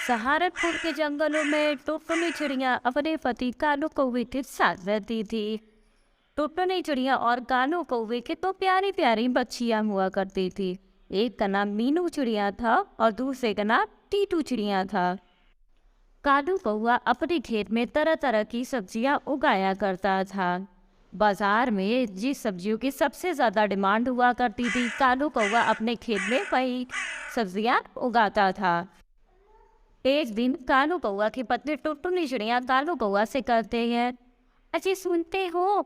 सहारनपुर के जंगलों में टुनटुनी चिड़िया अपने पति कालू कौवे के साथ रहती थी। टुनटुनी चिड़िया और कालू कौवे के तो प्यारी प्यारी बच्चियां हुआ करती थी। एक का नाम मीनू चिड़िया था और दूसरे का नाम टीटू चिड़िया था। कालू कौवा अपने खेत में तरह तरह की सब्जियां उगाया करता था। बाजार में जिस सब्जियों की सबसे ज्यादा डिमांड हुआ करती थी, कालू कौवा अपने खेत में वही सब्जियां उगाता था। एक दिन कालू कौवा की पत्नी टुनटुनी चिड़िया कालू कौवा से कहते हैं, अजी सुनते हो,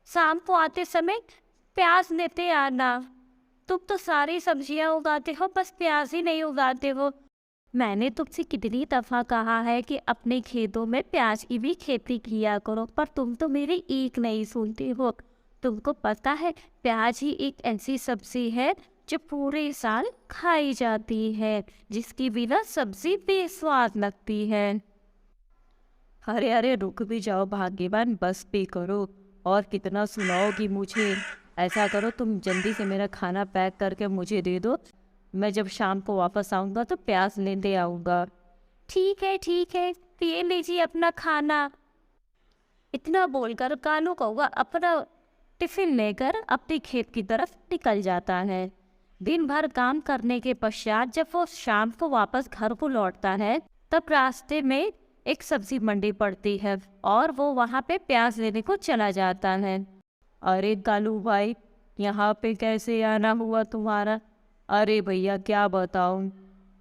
शाम को आते समय प्याज लेते आना। तुम तो सारी सब्जियां उगाते हो, बस प्याज ही नहीं उगाते हो। मैंने तुमसे कितनी दफा कहा है कि अपने खेतों में प्याज की भी खेती किया करो, पर तुम तो मेरी एक नहीं सुनते हो। तुमको पता है, प्याज ही एक ऐसी सब्जी है जो पूरे साल खाई जाती है, जिसकी बिना सब्जी बेस्वाद लगती है। अरे अरे रुक भी जाओ भाग्यवान, बस भी करो। और कितना सुनाओगी मुझे? ऐसा करो, तुम जल्दी से मेरा खाना पैक करके मुझे दे दो। मैं जब शाम को वापस आऊँगा तो प्याज लेते आऊँगा। ठीक है, ये लीजिए अपना खाना। इतना बोलकर कालू कौवा अपना टिफिन लेकर अपने खेत की तरफ निकल जाता है। दिन भर काम करने के पश्चात जब वो शाम को वापस घर को लौटता है, तब रास्ते में एक सब्जी मंडी पड़ती है और वो वहाँ पे प्याज लेने को चला जाता है। अरे कालू भाई, यहाँ पे कैसे आना हुआ तुम्हारा? अरे भैया क्या बताऊँ,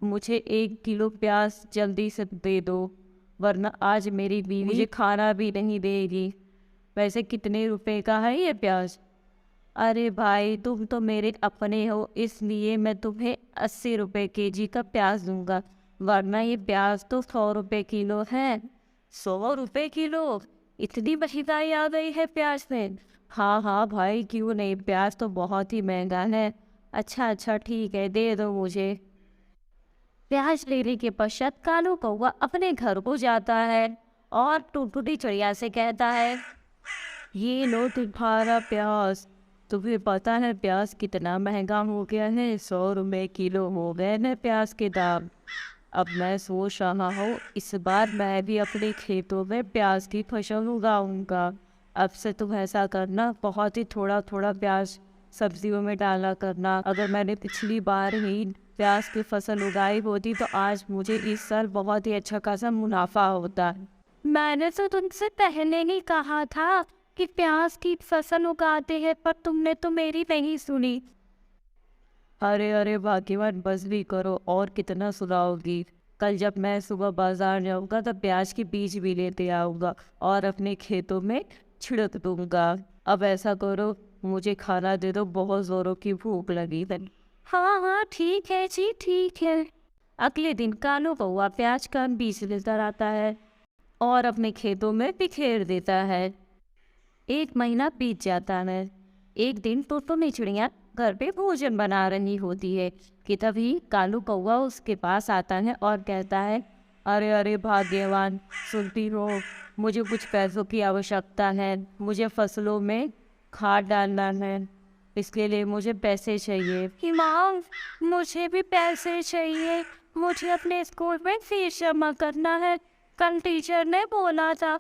मुझे 1 किलो प्याज जल्दी से दे दो, वरना आज मेरी बीवी मुझे खाना भी नहीं देगी। वैसे कितने रुपए का है ये प्याज? अरे भाई, तुम तो मेरे अपने हो, इसलिए मैं तुम्हें 80 रुपए केजी का प्याज दूंगा, वरना ये प्याज तो 100 रुपए किलो है। 100 रुपए किलो? इतनी महंगाई आ गई है प्याज में? हाँ हाँ भाई, क्यों नहीं, प्याज तो बहुत ही महंगा है। अच्छा ठीक है, दे दो मुझे। प्याज लेने के पश्चात कालू कौवा अपने घर को जाता है और टुनटुनी चिड़िया से कहता है, ये लो तुम्हारा प्याज। तुम्हें पता है प्याज कितना महंगा हो गया है? 100 रुपए किलो हो गए ना प्याज के दाम। अब मैं सोच रहा हूँ इस बार मैं भी अपने खेतों में प्याज की फसल उगाऊंगा। अब से तुम ऐसा करना, बहुत ही थोड़ा थोड़ा प्याज सब्जियों में डाला करना। अगर मैंने पिछली बार ही प्याज की फसल उगाई होती तो आज मुझे इस साल बहुत ही अच्छा खासा मुनाफा होता है। मैंने तो तुमसे पहले ही कहा था कि प्याज की फसल उगाते हैं, पर तुमने तो मेरी नहीं सुनी। अरे अरे भाग्यवान, बस भी करो, और कितना सुनाओगी? कल जब मैं सुबह बाजार जाऊंगा तब प्याज के बीज भी लेते आऊंगा और अपने खेतों में छिड़क दूंगा। अब ऐसा करो, मुझे खाना दे दो, बहुत जोरों की भूख लगी है। हाँ ठीक है जी, ठीक है। अगले दिन कालू कौवा प्याज का बीज लेकर आता है और अपने खेतों में बिखेर देता है। 1 महीना बीत जाता है। एक दिन टुनटुनी चिड़िया घर पे भोजन बना रही होती है कि तभी कालू कौवा उसके पास आता है और कहता है, अरे अरे भाग्यवान, सुनती हो, मुझे कुछ पैसों की आवश्यकता है। मुझे फसलों में खाद डालना है, इसके लिए मुझे पैसे चाहिए। माँ, मुझे भी पैसे चाहिए। मुझे अपने स्कूल में फीस जमा करना है, कल टीचर ने बोला था।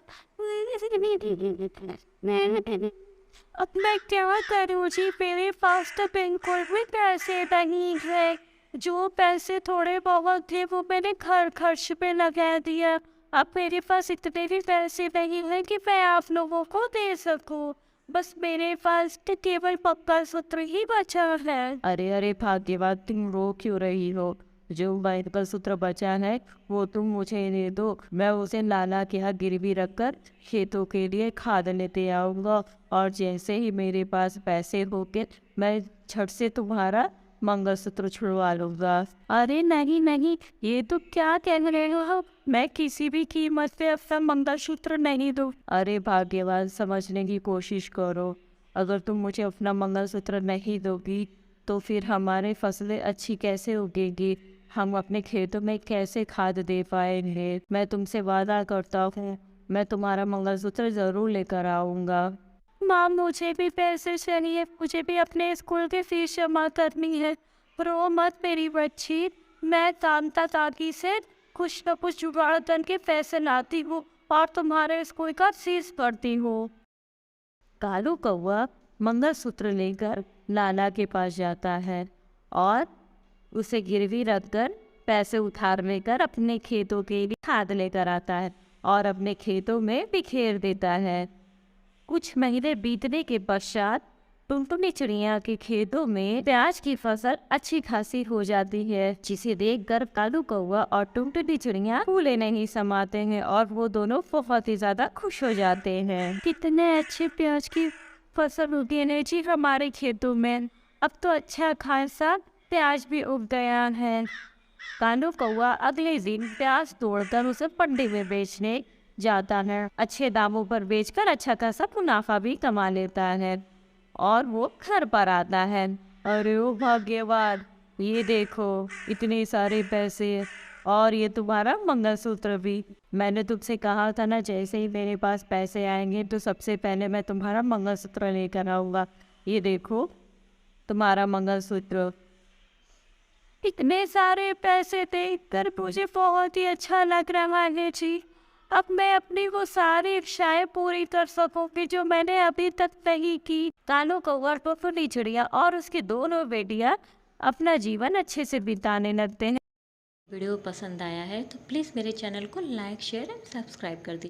अब मैं क्या करूँ जी, मेरे पास तो बिल्कुल भी पैसे नहीं है। जो पैसे थोड़े बहुत थे वो मैंने घर खर्च पे लगा दिया। अब मेरे पास इतने भी पैसे नहीं हैं कि मैं आप लोगों को दे सकूं। बस मेरे पास तो केवल मंगलसूत्र ही बचा है। अरे अरे भाग्यवान, तुम रो क्यों रही हो? जो मंगलसूत्र बचा है वो तुम मुझे दे दो, मैं उसे लाला के यहाँ गिरवी रखकर खेतों के लिए खाद लेते आऊँगा, और जैसे ही मेरे पास पैसे होंगे मैं झट से तुम्हारा मंगलसूत्र छुड़वा लूँगा। अरे नहीं, ये तो क्या कह रहे हो? मैं किसी भी कीमत पे अपना मंगलसूत्र नहीं दूँ। अरे भाग्यवान, समझने की कोशिश करो। अगर तुम मुझे अपना मंगलसूत्र नहीं दोगी तो फिर हमारे फसलें अच्छी कैसे उगेगी? हम अपने खेतों में कैसे खाद दे पाएंगे? मैं तुमसे वादा करता हूँ, मैं तुम्हारा मंगलसूत्र ज़रूर लेकर आऊँगा। माँ, मुझे भी पैसे चाहिए, मुझे भी अपने स्कूल की फीस जमा करनी है। रो मत मेरी बच्ची, मैं कांता काकी से कुछ न कुछ जुगाड़ करके पैसे लाती हूँ और तुम्हारे स्कूल का फीस भरती हूँ। कालू कौवा मंगलसूत्र लेकर लाला के पास जाता है और उसे गिरवी रखकर पैसे उधार लेकर अपने खेतों के लिए खाद लेकर आता है और अपने खेतों में बिखेर देता है। कुछ महीने बीतने के पश्चात टुनटुनी चिड़िया के खेतों में प्याज की फसल अच्छी खासी हो जाती है, जिसे देखकर कालू कौवा और टुनटुनी चिड़िया फूले नहीं समाते हैं और वो दोनों बहुत ही ज्यादा खुश हो जाते हैं। कितने अच्छे प्याज की फसल उगी है जी हमारे खेतों में, अब तो अच्छा खासा प्याज भी उग गया है। कालू कौवा अगले दिन प्याज तोड़कर उसे मंडी में बेचने जाता है। अच्छे दामों पर बेचकर अच्छा खासा मुनाफा भी कमा लेता है और वो घर पर आता है। अरे ओ भाग्यवान, ये देखो इतने सारे पैसे और ये तुम्हारा मंगलसूत्र भी। मैंने तुमसे कहा था ना, जैसे ही मेरे पास पैसे आएंगे तो सबसे पहले मैं तुम्हारा मंगलसूत्र लेकर आऊँगा। ये देखो तुम्हारा मंगलसूत्र। इतने सारे पैसे देखकर मुझे बहुत ही अच्छा लग रहा है जी। अब मैं अपनी वो सारी इच्छाएं पूरी कर सकूंगी जो मैंने अभी तक नहीं की। कालू कौवा, टुनटुनी चिड़िया और उसकी दोनों बेटियां अपना जीवन अच्छे से बिताने लगते हैं। वीडियो पसंद आया है तो प्लीज़ मेरे चैनल को लाइक शेयर एंड सब्सक्राइब कर दीजिए।